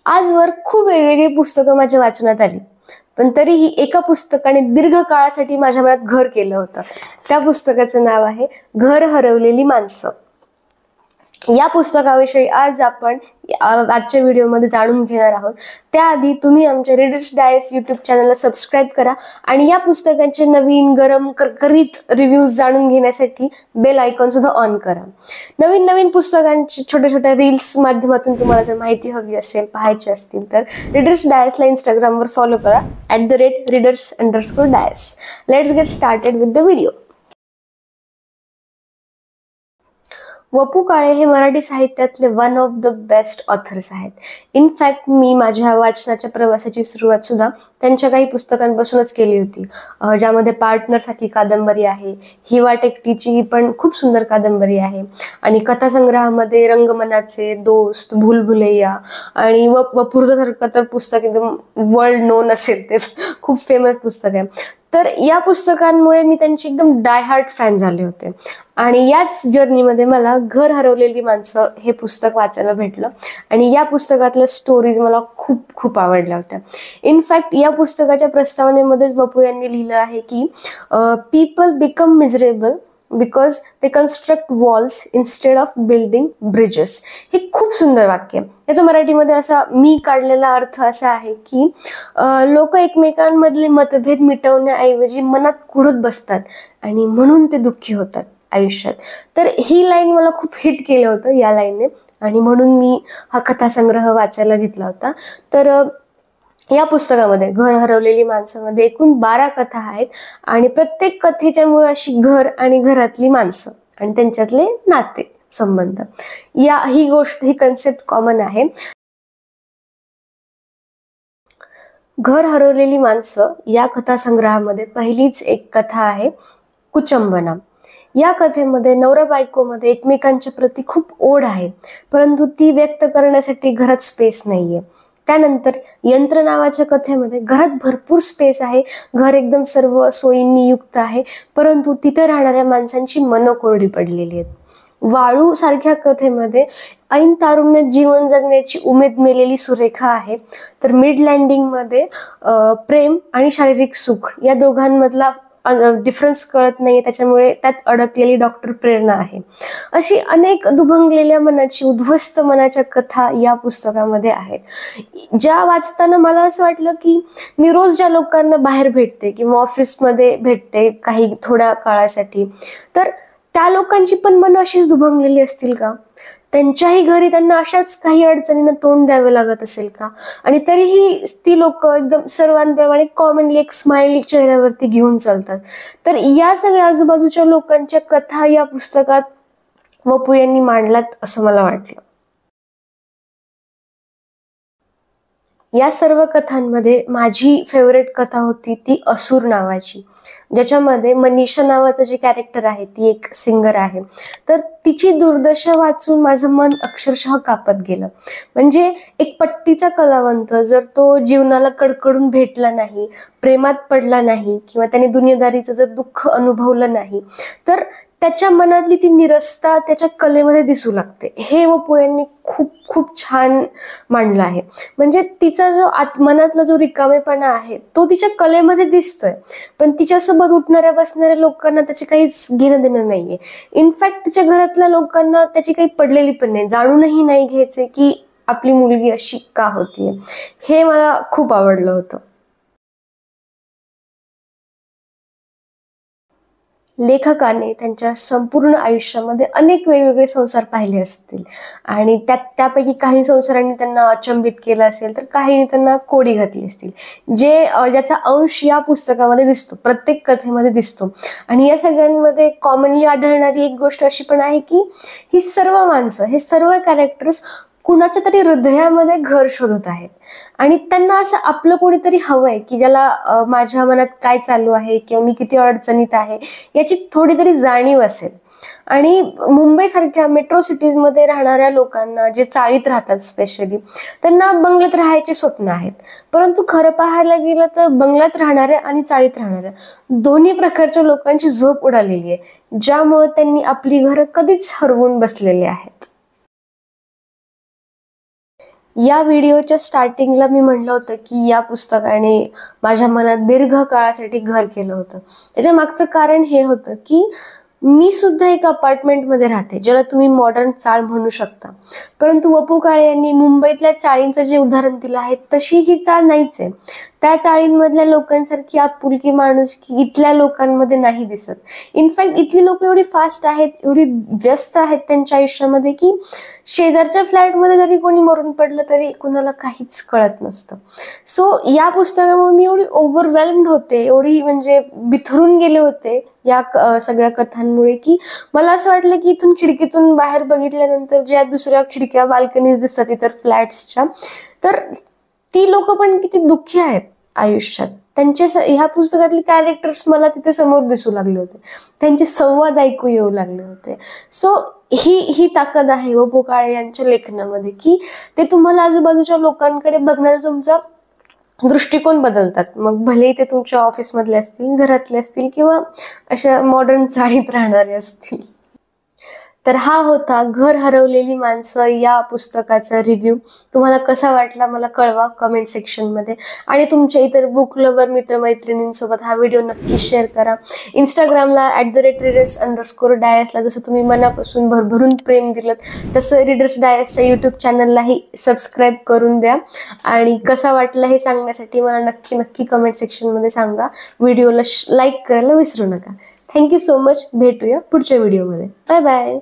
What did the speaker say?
आजवर खूप वेगवेगळी पुस्तकं माझ्या वाचनात आली, पण तरीही एका पुस्तकाने दीर्घ काळासाठी माझ्या मनात घर केलं होतं. त्या पुस्तकाचं नाव आहे घर हरवलेली माणसं. या पुस्तकाविषयी आज आपण आजच्या व्हिडिओमध्ये जाणून घेणार आहोत. त्याआधी तुम्ही आमच्या रीडर्स डायस यूट्यूब चॅनलला सबस्क्राईब करा आणि या पुस्तकांचे नवीन गरम करकरीत रिव्ह्यूज जाणून घेण्यासाठी बेल आयकॉन सुद्धा ऑन करा. नवीन नवीन पुस्तकांची छोट्या छोट्या रील्स माध्यमातून तुम्हाला जर माहिती हवी असेल, पाहायची असतील तर रीडर्स डायसला इंस्टाग्रामवर फॉलो करा @readers_dias. Let's get started with the video. Vapu Kale हे मराठी साहित्यातले one of the best authors आहेत. इनफॅक्ट मी माझ्या वाचनाच्या प्रवासाची सुरुवात सुद्धा त्यांच्या काही पुस्तकांपासूनच केली होती, ज्यामध्ये पार्टनर सारखी कादंबरी आहे, ही वाट एकटीची ही पण खूप सुंदर कादंबरी आहे, आणि कथासंग्रहामध्ये रंगमनाचे, दोस्त, भूलभुलैया आणि वपुर्झासारखं तर पुस्तक एकदम वर्ल्ड नोन असेल, ते खूप फेमस पुस्तक आहे. तर या पुस्तकांमुळे मी त्यांची एकदम डाय हार्ट फॅन झाले होते आणि याच जर्नीमध्ये मला घर हरवलेली माणसं हे पुस्तक वाचायला भेटलं आणि या पुस्तकातल्या स्टोरीज मला खूप खूप आवडल्या होत्या. इनफॅक्ट या पुस्तकाच्या प्रस्तावनेमध्येच वपू यांनी लिहिलं आहे की people become miserable because they construct walls instead of building bridges. हे खूप सुंदर वाक्य आहे. याचा मराठीमध्ये असा मी काढलेला अर्थ असा आहे की लोक एकमेकांमधले मतभेद मिटवण्याऐवजी मनात कुढत बसतात आणि म्हणून ते दुःखी होतात आयुष्यात. तर ही लाईन मला खूप हिट केलं होतं या लाईनने आणि म्हणून मी हा कथासंग्रह वाचायला घेतला होता. तर या पुस्तकामध्ये घर हरवलेली माणसामध्ये एकूण 12 कथा आहेत आणि प्रत्येक कथेच्या मुळे अशी घर आणि घरातली माणसं आणि त्यांच्यातले नाते संबंध, ही कन्सेप्ट कॉमन आहे. घर हरवलेली माणसं या कथासंग्रहामध्ये पहिलीच एक कथा आहे कुचंबना. या कथेमध्ये नवरा बायकोमध्ये एकमेकांच्या प्रती खूप ओढ आहे, परंतु ती व्यक्त करण्यासाठी घरात स्पेस नाहीये. त्यानंतर यंत्र नावाच्या कथेमध्ये घरात भरपूर स्पेस आहे, घर एकदम सर्व सोयींनी युक्त आहे, परंतु तिथे राहणाऱ्या माणसांची मनं कोरडी पडलेली आहेत. वाळू सारख्या कथेमध्ये ऐन तारुण्यात जीवन जगण्याची उमेद मेलेली सुरेखा आहे, तर मिड लँडिंगमध्ये प्रेम आणि शारीरिक सुख या दोघांमधला डिफरन्स कळत नाही, त्याच्यामुळे त्यात अडकलेली डॉक्टर प्रेरणा आहे. अशी अनेक दुभंगलेल्या मनाची, उद्ध्वस्त मनाच्या कथा या पुस्तकामध्ये आहेत, ज्या वाचताना मला असं वाटलं की मी रोज ज्या लोकांना बाहेर भेटते किंवा ऑफिसमध्ये भेटते काही थोड्या काळासाठी, तर त्या लोकांची पण मनं अशीच दुभंगलेली असतील का? त्यांच्याही घरी त्यांना अशाच काही अडचणींना तोंड द्यावे लागत असेल का? आणि तरीही ती लोक एकदम सर्वांप्रमाणे कॉमनली एक स्माइल चेहऱ्यावरती घेऊन चालतात. तर या सगळ्या आजूबाजूच्या लोकांच्या कथा या पुस्तकात वपू यांनी मांडल्यात असं मला वाटलं. या सर्व कथांमध्ये माझी फेवरेट कथा होती ती असूर नावाची, ज्याच्यामध्ये मनीषा नावाचं जे कॅरेक्टर आहे, ती एक सिंगर आहे. तर तिची दुर्दशा वाचून माझं मन अक्षरशः कापत गेलं. म्हणजे एक पट्टीचा कलावंत जर तो जीवनाला कडकडून भेटला नाही, प्रेमात पडला नाही किंवा त्याने दुनियादारीचं जर दुःख अनुभवलं नाही, तर त्याच्या मनातली ती निरसता त्याच्या कलेमध्ये दिसू लागते. हे वपू यांनी खूप खूप छान मांडलं आहे. म्हणजे तिचा जो मनातला जो रिकामेपणा आहे तो तिच्या कलेमध्ये दिसतोय, पण तिच्यासोबत उठणाऱ्या बसणाऱ्या लोकांना त्याचे काहीच घेणं देणं नाहीये. इनफॅक्ट तिच्या घरातल्या लोकांना त्याची काही पडलेली पण नाही, जाणूनही नाही घ्यायचे की आपली मुलगी अशी का होतीये. हे मला खूप आवडलं होतं. लेखकाने त्यांच्या संपूर्ण आयुष्यामध्ये अनेक वेगवेगळे संसार पाहिले असतील आणि त्यापैकी काही संसारांनी त्यांना अचंबित केलं असेल, तर काहींनी त्यांना कोडी घातली असतील, ज्याचा अंश या पुस्तकामध्ये दिसतो, प्रत्येक कथेमध्ये दिसतो. आणि या सगळ्यांमध्ये कॉमनली आढळणारी एक गोष्ट अशी पण आहे की ही सर्व माणसं, हे सर्व कॅरेक्टर्स कुणाच्या तरी हृदयामध्ये घर शोधत आहेत आणि त्यांना असं आपलं कोणीतरी हवंय की ज्याला माझ्या मनात काय चालू आहे किंवा मी किती अडचणीत आहे याची थोडी तरी जाणीव असेल. आणि मुंबईसारख्या मेट्रो सिटीजमध्ये राहणाऱ्या लोकांना, जे चाळीत राहतात स्पेशली, त्यांना बंगल्यात राहायचे स्वप्न आहेत, परंतु खरं पाहायला गेलं तर बंगल्यात राहणाऱ्या आणि चाळीत राहणाऱ्या दोन्ही प्रकारच्या लोकांची झोप उडालेली आहे, ज्यामुळे त्यांनी आपली घरं कधीच हरवून बसलेली आहेत. या व्हिडिओच्या स्टार्टिंगला मी म्हणलं होतं की या पुस्तकाने माझ्या मनात दीर्घ काळासाठी घर केलं होतं. त्याच्या मागचं कारण हे होतं की मी सुद्धा एक अपार्टमेंटमध्ये राहते, ज्याला तुम्ही मॉडर्न चाळ म्हणू शकता. परंतु वपू काळे यांनी मुंबईतल्या चाळींचं जे उदाहरण दिलं आहे तशी ही चाळ नाहीच आहे. त्या चाळींमधल्या लोकांसारखी आपुलकी माणुसकी इथल्या लोकांमध्ये नाही दिसत. इनफॅक्ट इथली लोक एवढी फास्ट आहेत, एवढी व्यस्त आहेत त्यांच्या आयुष्यामध्ये की शेजारच्या फ्लॅटमध्ये जरी कोणी मरून पडलं तरी कोणाला काहीच कळत नसतं. सो या पुस्तकामुळे मी एवढी ओव्हरवेल्म्ड होते, एवढी म्हणजे बिथरून गेले होते या सगळ्या कथांमुळे की मला असं वाटलं की इथून खिडकीतून बाहेर बघितल्यानंतर ज्या दुसऱ्या खिडक्या बाल्कनीज दिसतात इतर फ्लॅट्सच्या, तर ती लोक पण किती दुःखी आहेत आयुष्यात. त्यांच्या ह्या पुस्तकातले कॅरेक्टर्स मला तिथे समोर दिसू लागले होते, त्यांचे संवाद ऐकू येऊ लागले होते. सो ही ताकद आहे वपू काळे यांच्या लेखनामध्ये की ते तुम्हाला आजूबाजूच्या लोकांकडे बघण्याचा तुमचा दृष्टिकोन बदलतात. मग भले ते तुमच्या ऑफिसमधले असतील, घरातले असतील किंवा अशा मॉडर्न चाळीत राहणारे असतील. तर हा होता घर हरवलेली माणसं या पुस्तकाचा रिव्ह्यू. तुम्हाला कसा वाटला मला कळवा कमेंट सेक्शनमध्ये. आणि तुमच्या इतर बुक लवर मित्रमैत्रिणींसोबत हा व्हिडिओ नक्की शेअर करा. इंस्टाग्रामला @readers_diasला जसं तुम्ही मनापासून भरभरून प्रेम दिलं तसं रीडर्स डायसच्या यूट्यूब चॅनललाही सबस्क्राईब करून द्या. आणि कसा वाटला हे सांगण्यासाठी मला नक्की नक्की कमेंट सेक्शनमध्ये सांगा. व्हिडिओला लाईक करायला विसरू नका. Thank you so much. भेटूया पुढच्या व्हिडिओमध्ये. Bye bye.